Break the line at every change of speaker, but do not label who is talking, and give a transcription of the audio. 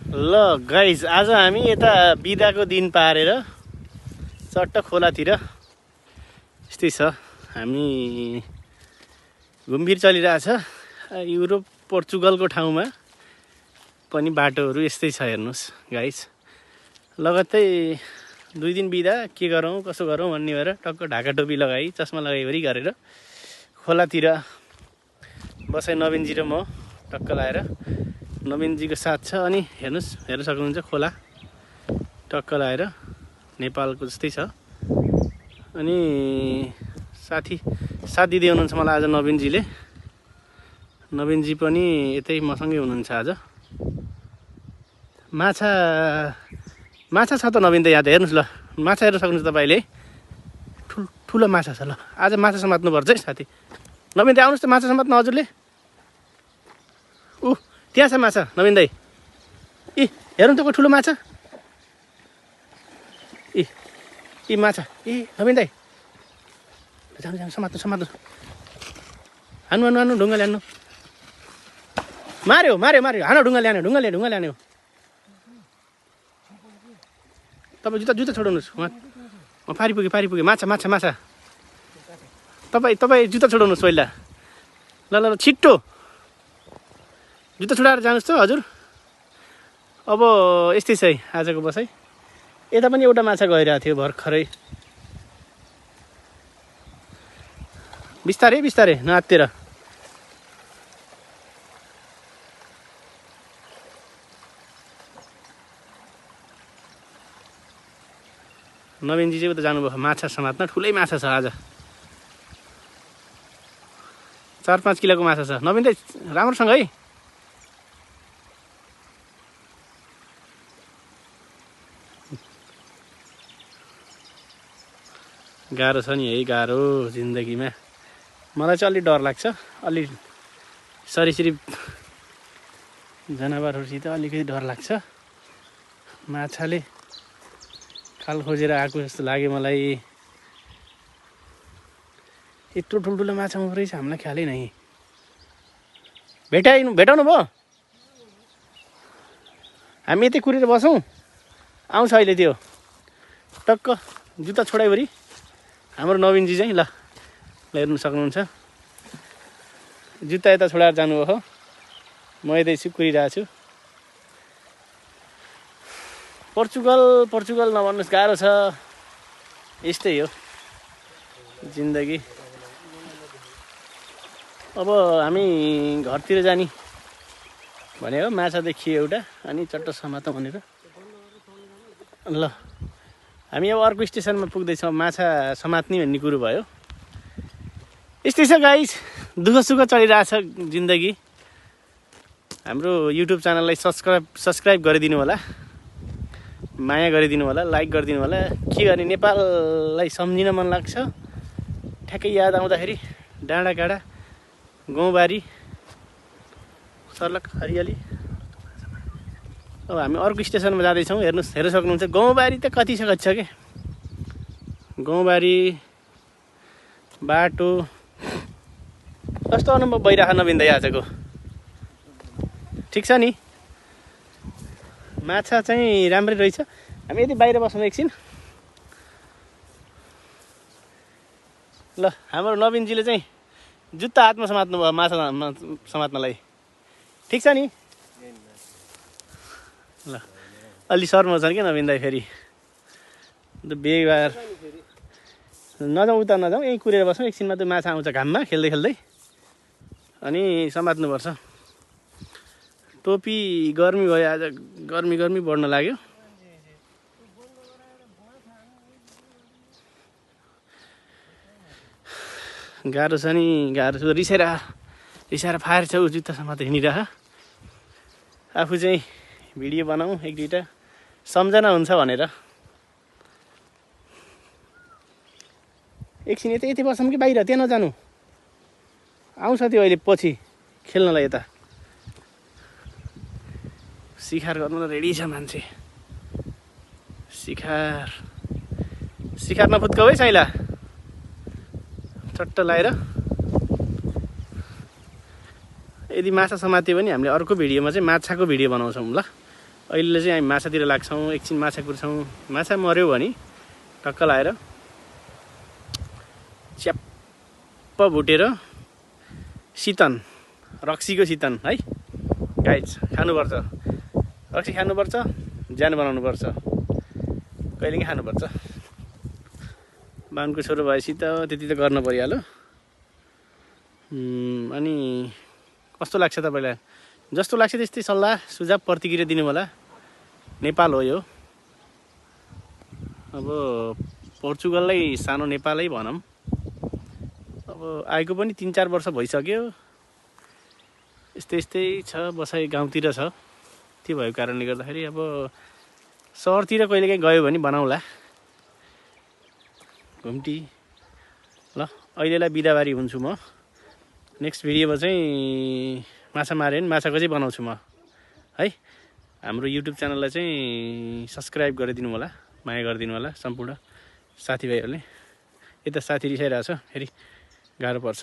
ल गाइज आज हामी यता बिदाको दिन पारेर चट्ट खोलातिर यस्तै छ। हामी घुमफिर चलिरहेछ। युरोप पोर्चुगलको ठाउँमा पनि बाटोहरू यस्तै छ हेर्नुहोस् गाइज। लगत्तै 2 दिन बिदा के गरौँ कसो गरौँ भन्ने भएर टक्क ढाका टोपी लगाई चस्मा लगाइवरी गरेर खोलातिर बसाइ नवीनजी र म टक्क लाएर नवीनजीको साथ छ। अनि हेर्न सक्नुहुन्छ खोला टक्क लाएर नेपालको जस्तै छ। अनि साथ दिँदै हुनुहुन्छ मलाई आज नवीनजी पनि यतै मसँगै हुनुहुन्छ आज। माछा छ त नवीन त यहाँ त हेर्नुहोस् ल, माछा हेर्न सक्नुहुन्छ तपाईँले। ठुलो माछा छ। ल आज माछा समात्नुपर्छ है साथी। नवीन दाइ आउनुहोस् त माछा समात्नु हजुरले। त्यहाँ छ माछा नवीन दाइ। हेर्नु त को ठुलो माछा। माछा नवीन दाइ जानु समात्नु। हान्नु ढुङ्गाले हान्नु। मार्यो हानो ढुङ्गाले हान्यो। तपाईँ जुत्ता छोडाउनुहोस्। पारि पुगे माछा। तपाईँ जुत्ता छोडाउनुहोस् पहिला। ल छिट्टो जुत्ता छोडाएर जानुहोस् त हजुर। अब यस्तै छ है आजको बसाइ। यता पनि एउटा माछा गइरहेको थियो भर्खरै। बिस्तारै नआत्तिएर। नवीनजी चाहिँ उता जानुभयो माछा समात्न। ठुलै माछा छ आज। 4-5 किलोको माछा छ। नवीन दाइ राम्रोसँग है। गाह्रो छ नि है, गाह्रो जिन्दगीमा। मलाई चाहिँ अलि डर लाग्छ। अलि सरीसृप जनावरहरूसित अलिकति डर लाग्छ। माछाले खाल खोजेर आएको जस्तो लाग्यो मलाई। यत्रो ठुल्ठुलो माछा मात्रै छ, हामीलाई ख्यालै नै। भेटाउनु भयो। हामी यतै कुरेर बसौँ। आउँछ अहिले त्यो टक्क जुत्ता छोडाइवरी हाम्रो नवीनजी चाहिँ। ल हेर्नु सक्नुहुन्छ जुत्ता यता छोडाएर जानुभयो। म यतै छु कुरिरहेको छु। पोर्चुगल नभन्नुहोस्, गाह्रो छ। यस्तै हो जिन्दगी। अब हामी घरतिर जाने भनेको माछा देखियो एउटा, अनि चट्ट समातौँ भनेर। ल हामी अब अर्को स्टेसनमा पुग्दैछौँ। माछा समात्ने भन्ने कुरो भयो। यस्तै छ गाइस, दुःख सुख चलिरहेछ जिन्दगी। हाम्रो युट्युब च्यानललाई सब्सक्राइब गरिदिनु होला, माया गरिदिनु होला, लाइक गरिदिनु होला। के गर्ने, नेपाललाई सम्झिन मन लाग्छ। ठ्याक्कै याद आउँदाखेरि डाँडाकाँडा गाउँबारी सर्लक हरियाली। अब हामी अर्को स्टेसनमा जाँदैछौँ। हेर्न सक्नुहुन्छ गाउँबारी त कति छ के। गाउँबारी बाटो कस्तो अनुभव भइरहेको नवीन दाइ आजको। ठिक छ नि, माछा चाहिँ राम्रै रहेछ। हामी यदि बाहिर बस्छौँ एकछिन। ल हाम्रो नवीनजीले चाहिँ जुत्ता हातमा समात्नु भयो माछा समात्नलाई। ठिक छ नि। ल अलि सर्माउँछन् क्या नवीन दाइ फेरि। बेकार नजाउँ, उता नजाउँ, यहीँ कुरेर बसौँ। एकछिनमा त्यो माछा आउँछ घाममा खेल्दै अनि समात्नुपर्छ। टोपी गर्मी भयो आज, गर्मी बढ्न लाग्यो। गाह्रो छ नि, गाह्रो छ। रिसाएर फायर छ ऊ जुत्ता समातेर हिँडिरह। आफू चाहिँ भिडियो बनाऊ 1-2टा सम्झना हुन्छ भनेर। एकछिन यतै बसौँ कि बाहिर, त्यहाँ नजानु। आउँछ त्यो अहिले पछि खेल्नलाई। यता शिकार गर्नु रेडी छ मान्छे। शिकार नफुत्काउ है साइला। चट्ट लाएर यदि माछा समात्यो भने हामीले अर्को भिडियोमा चाहिँ माछाको भिडियो बनाउँछौँ। ल अहिले चाहिँ हामी माछातिर लाग्छौँ, एकछिन माछा कुर्छौँ। माछा मऱ्यो भने टक्क लाएर च्याप्प भुटेर सितन, रक्सीको सितन है गाइज खानुपर्छ। रक्सी खानुपर्छ, ज्यान बनाउनुपर्छ, कहिलेकाहीँ खानुपर्छ। बाहुनको छोरो भएपछि त त्यति त गर्न परिहाल्यो। अनि कस्तो लाग्छ तपाईँलाई? जस्तो लाग्छ त्यस्तै सल्लाह सुझाव प्रतिक्रिया दिनु होला। नेपाल हो यो, अब पोर्चुगललाई सानो नेपालै भनौँ। अब आएको पनि 3-4 वर्ष भइसक्यो। यस्तै छ, बसाइ गाउँतिर छ। त्यो भएको कारणले गर्दाखेरि अब सहरतिर कहिलेकाहीँ गयो भने बनाउँला घुम्टी। ल अहिलेलाई बिदाबारी हुन्छु म। नेक्स्ट भिडियोमा चाहिँ माछा माऱ्यो भने माछाको चाहिँ बनाउँछु म है। हाम्रो युट्युब च्यानललाई चाहिँ सब्सक्राइब गरिदिनु होला, माया गरिदिनु होला सम्पूर्ण साथीभाइहरूले। यता साथी रिसाइरहेछ, फेरि गाह्रो पर्छ।